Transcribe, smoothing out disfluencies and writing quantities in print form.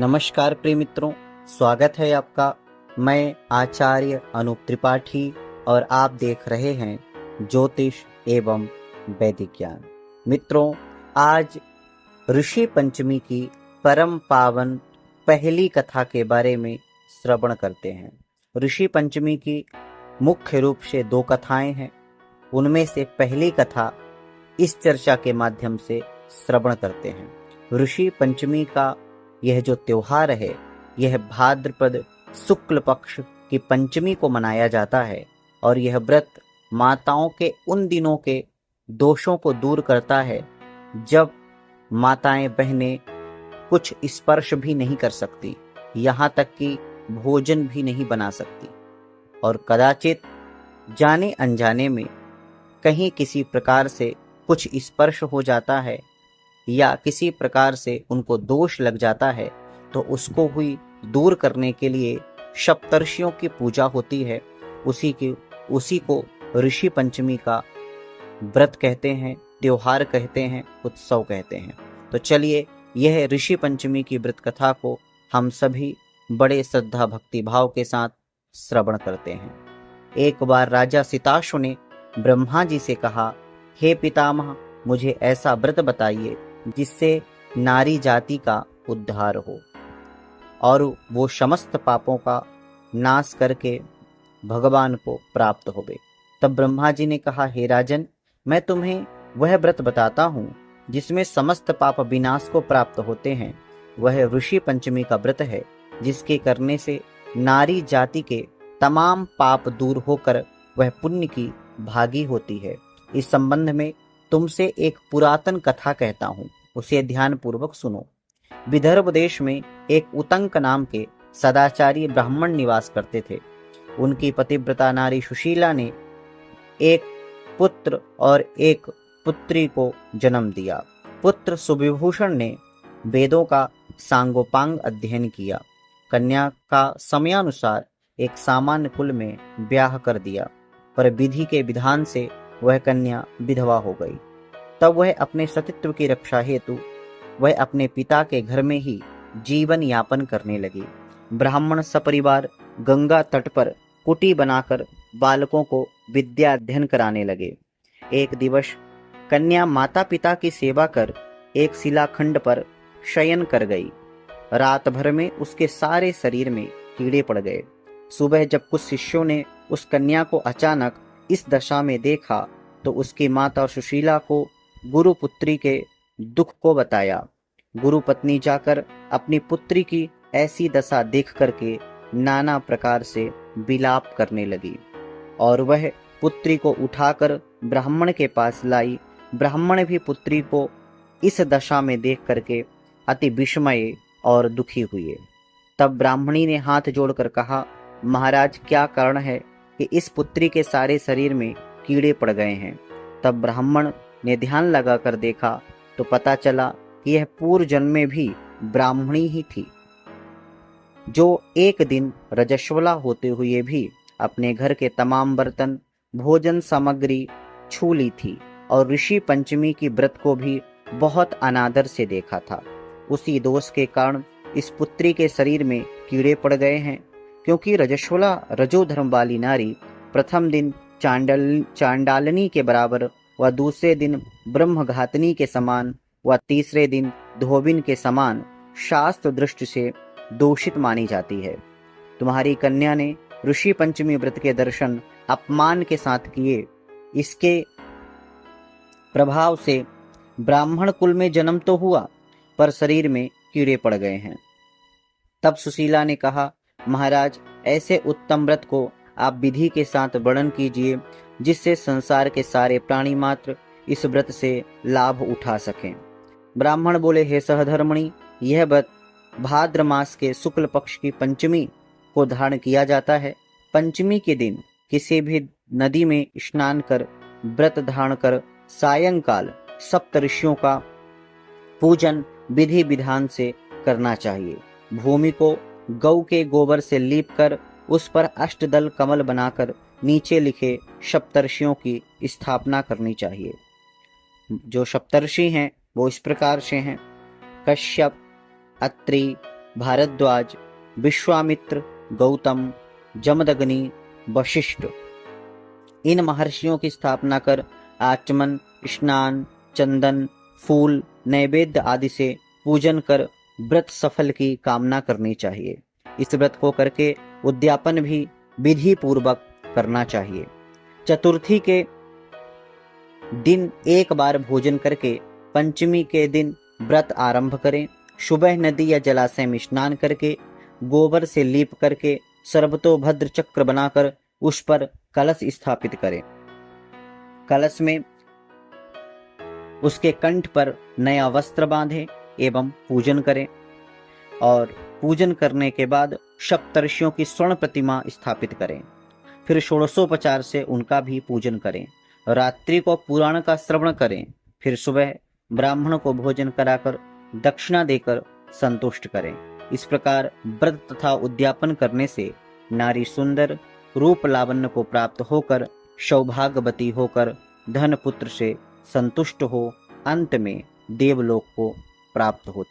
नमस्कार प्रिय मित्रों, स्वागत है आपका। मैं आचार्य अनूप त्रिपाठी और आप देख रहे हैं ज्योतिष एवं वैदिक ज्ञान। मित्रों, आज ऋषि पंचमी की परम पावन पहली कथा के बारे में श्रवण करते हैं। ऋषि पंचमी की मुख्य रूप से दो कथाएं हैं। उनमें से पहली कथा इस चर्चा के माध्यम से श्रवण करते हैं। ऋषि पंचमी का यह जो त्योहार है, यह भाद्रपद शुक्ल पक्ष की पंचमी को मनाया जाता है और यह व्रत माताओं के उन दिनों के दोषों को दूर करता है जब माताएं बहनें कुछ स्पर्श भी नहीं कर सकती, यहाँ तक कि भोजन भी नहीं बना सकती और कदाचित जाने अनजाने में कहीं किसी प्रकार से कुछ स्पर्श हो जाता है या किसी प्रकार से उनको दोष लग जाता है, तो उसको हुई दूर करने के लिए सप्तर्षियों की पूजा होती है। उसी को ऋषि पंचमी का व्रत कहते हैं, त्योहार कहते हैं, उत्सव कहते हैं। तो चलिए, यह ऋषि पंचमी की व्रत कथा को हम सभी बड़े श्रद्धा भक्ति भाव के साथ श्रवण करते हैं। एक बार राजा सिताशु ने ब्रह्मा जी से कहा, हे पितामह, मुझे ऐसा व्रत बताइए जिससे नारी जाति का उद्धार हो और वो समस्त पापों का नाश करके भगवान को प्राप्त होवे। तब ब्रह्मा जी ने कहा, हे राजन, मैं तुम्हें वह व्रत बताता हूँ जिसमें समस्त पाप विनाश को प्राप्त होते हैं। वह ऋषि पंचमी का व्रत है, जिसके करने से नारी जाति के तमाम पाप दूर होकर वह पुण्य की भागी होती है। इस संबंध में तुमसे एक पुरातन कथा कहता हूँ, उसे ध्यान पूर्वक सुनो। विदर्भ देश में एक उतंक नाम के सदाचारी ब्राह्मण निवास करते थे। उनकी पतिव्रता नारी सुशीला ने एक पुत्र और एक पुत्री को जन्म दिया। पुत्र सुविभूषण ने वेदों का सांगोपांग अध्ययन किया। कन्या का समयानुसार एक सामान्य कुल में ब्याह कर दिया, पर विधि के विधान से वह कन्या विधवा हो गई। तब वह अपने सतीत्व की रक्षा हेतु वह अपने पिता के घर में ही जीवन यापन करने लगी। ब्राह्मण सपरिवार गंगा तट पर कुटी बनाकर बालकों को विद्या अध्ययन कराने लगे। एक दिवस कन्या माता पिता की सेवा कर एक शिलाखंड पर शयन कर गई। रात भर में उसके सारे शरीर में कीड़े पड़ गए। सुबह जब कुछ शिष्यों ने उस कन्या को अचानक इस दशा में देखा, तो उसकी माता सुशीला को गुरु पुत्री के दुख को बताया। गुरु पत्नी जाकर अपनी पुत्री की ऐसी दशा देख करके नाना प्रकार से विलाप करने लगी और वह पुत्री को उठाकर ब्राह्मण के पास लाई। ब्राह्मण भी पुत्री को इस दशा में देख करके अति विस्मय और दुखी हुए। तब ब्राह्मणी ने हाथ जोड़कर कहा, महाराज, क्या कारण है कि इस पुत्री के सारे शरीर में कीड़े पड़ गए हैं? तब ब्राह्मण ने ध्यान लगाकर देखा तो पता चला कि यह पूर्व जन्म में भी ब्राह्मणी ही थी, जो एक दिन रजस्वला होते हुए भी अपने घर के तमाम बर्तन, भोजन सामग्री छू ली थी और ऋषि पंचमी की व्रत को भी बहुत अनादर से देखा था। उसी दोष के कारण इस पुत्री के शरीर में कीड़े पड़ गए हैं, क्योंकि रजस्वला रजोधर्म वाली नारी प्रथम दिन चांडालनी के बराबर व दूसरे दिन ब्रह्मघातनी के समान व तीसरे दिन धोबिन के समान शास्त्र दृष्टि से दोषित मानी जाती है। तुम्हारी कन्या ने ऋषि पंचमी व्रत के दर्शन अपमान के साथ किए। इसके प्रभाव से ब्राह्मण कुल में जन्म तो हुआ, पर शरीर में कीड़े पड़ गए हैं। तब सुशीला ने कहा, महाराज, ऐसे उत्तम व्रत को आप विधि के साथ वर्णन कीजिए, जिससे संसार के सारे प्राणी मात्र इस व्रत से लाभ उठा सकें। ब्राह्मण बोले, हे सहधर्मणि, यह व्रत भाद्र मास के शुक्ल पक्ष की पंचमी को धारण किया जाता है। पंचमी के दिन किसी भी नदी में स्नान कर व्रत धारण कर सायंकाल सप्त ऋषियों का पूजन विधि विधान से करना चाहिए। भूमि को गौ के गोबर से लीप कर उस पर अष्टदल कमल बनाकर नीचे लिखे सप्तर्षियों की स्थापना करनी चाहिए। जो सप्तर्षि हैं वो इस प्रकार से हैं: कश्यप, अत्रि, भारद्वाज, विश्वामित्र, गौतम, जमदग्नि, वशिष्ठ, इन महर्षियों की स्थापना कर आचमन, स्नान, चंदन, फूल, नैवेद्य आदि से पूजन कर व्रत सफल की कामना करनी चाहिए। इस व्रत को करके उद्यापन भी विधि पूर्वक करना चाहिए। चतुर्थी के दिन एक बार भोजन करके पंचमी के दिन व्रत आरंभ करें। सुबह नदी या जलाशय में स्नान करके गोबर से लीप करके सर्वतोभद्र चक्र बनाकर उस पर कलश स्थापित करें। कलश में उसके कंठ पर नया वस्त्र बांधें एवं पूजन करें और पूजन करने के बाद सप्तर्षियों की स्वर्ण प्रतिमा स्थापित करें। फिर षोडशोपचार से उनका भी पूजन करें। रात्रि को पुराण का श्रवण करें। फिर सुबह ब्राह्मण को भोजन कराकर दक्षिणा देकर संतुष्ट करें। इस प्रकार व्रत तथा उद्यापन करने से नारी सुंदर रूप लावण्य को प्राप्त होकर सौभाग्यवती होकर धन पुत्र से संतुष्ट हो अंत में देवलोक को प्राप्त होती।